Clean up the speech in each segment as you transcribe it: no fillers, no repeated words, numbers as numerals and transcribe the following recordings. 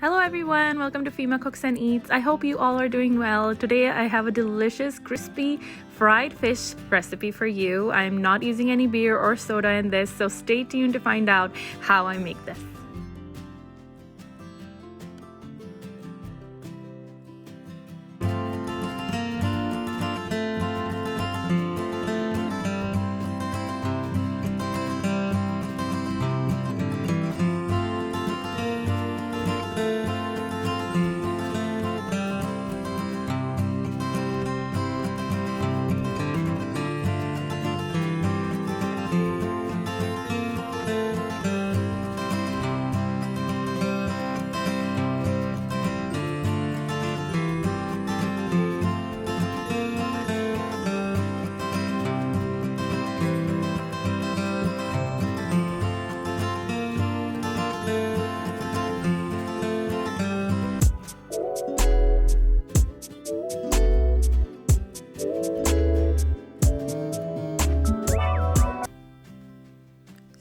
Hello everyone, welcome to Fema Cooks and Eats. I hope you all are doing well. Today I have a delicious crispy fried fish recipe for you. I'm not using any beer or soda in this, so stay tuned to find out how I make this.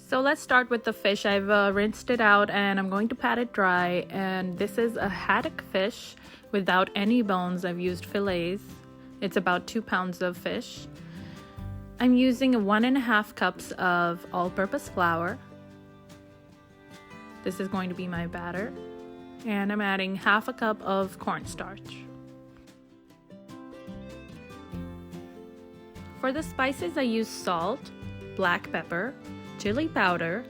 So let's start with the fish. I've rinsed it out and I'm going to pat it dry. And this is a haddock fish without any bones. I've used fillets. It's about 2 pounds of fish. I'm using 1.5 cups of all-purpose flour. This is going to be my batter. And I'm adding 1/2 cup of cornstarch. For the spices, I use salt, black pepper, chili powder,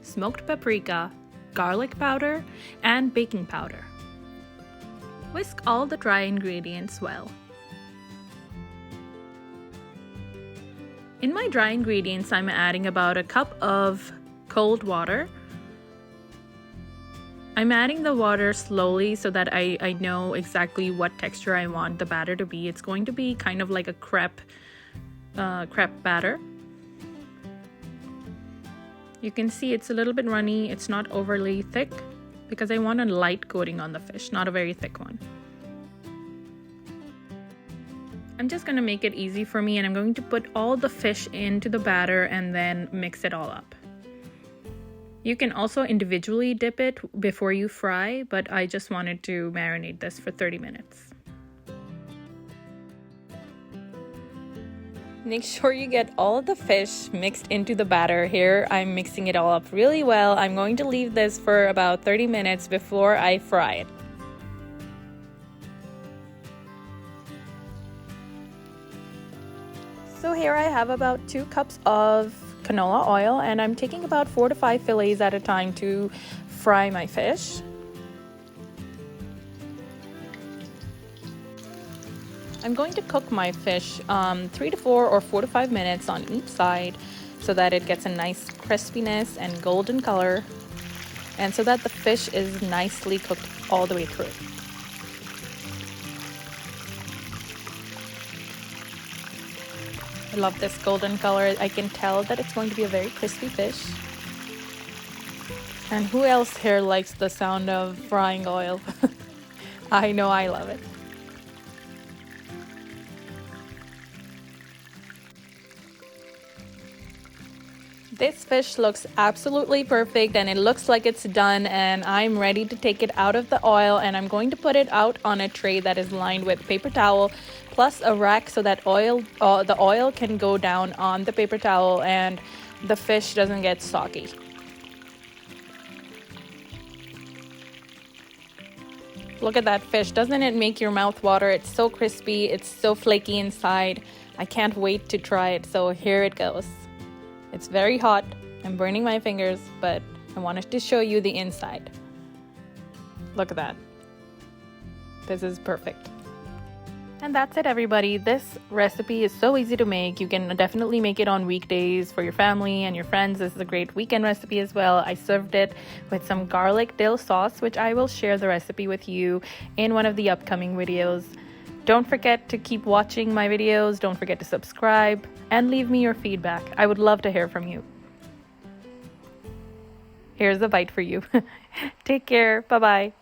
smoked paprika, garlic powder, and baking powder. Whisk all the dry ingredients well. In my dry ingredients, I'm adding about 1 cup of cold water. I'm adding the water slowly so that I know exactly what texture I want the batter to be. It's going to be kind of like a crepe batter. You can see it's a little bit runny. It's not overly thick because I want a light coating on the fish, not a very thick one. I'm just going to make it easy for me and I'm going to put all the fish into the batter and then mix it all up. You can also individually dip it before you fry, but I just wanted to marinate this for 30 minutes. Make sure you get all of the fish mixed into the batter. Here I'm mixing it all up really well. I'm going to leave this for about 30 minutes before I fry it. So here I have about 2 cups of canola oil and I'm taking about 4 to 5 fillets at a time to fry my fish. I'm going to cook my fish 3 to 4 or 4 to 5 minutes on each side so that it gets a nice crispiness and golden color and so that the fish is nicely cooked all the way through. I love this golden color. I can tell that it's going to be a very crispy fish. And who else here likes the sound of frying oil? I know I love it. This fish looks absolutely perfect and it looks like it's done and I'm ready to take it out of the oil and I'm going to put it out on a tray that is lined with paper towel plus a rack so that the oil can go down on the paper towel and the fish doesn't get soggy. Look at that fish. Doesn't it make your mouth water? It's so crispy. It's so flaky inside. I can't wait to try it. So here it goes. It's very hot. I'm burning my fingers, but I wanted to show you the inside. Look at that. This is perfect. And that's it, everybody. This recipe is so easy to make. You can definitely make it on weekdays for your family and your friends. This is a great weekend recipe as well. I served it with some garlic dill sauce, which I will share the recipe with you in one of the upcoming videos. Don't forget to keep watching my videos. Don't forget to subscribe and leave me your feedback. I would love to hear from you. Here's a bite for you. Take care. Bye-bye.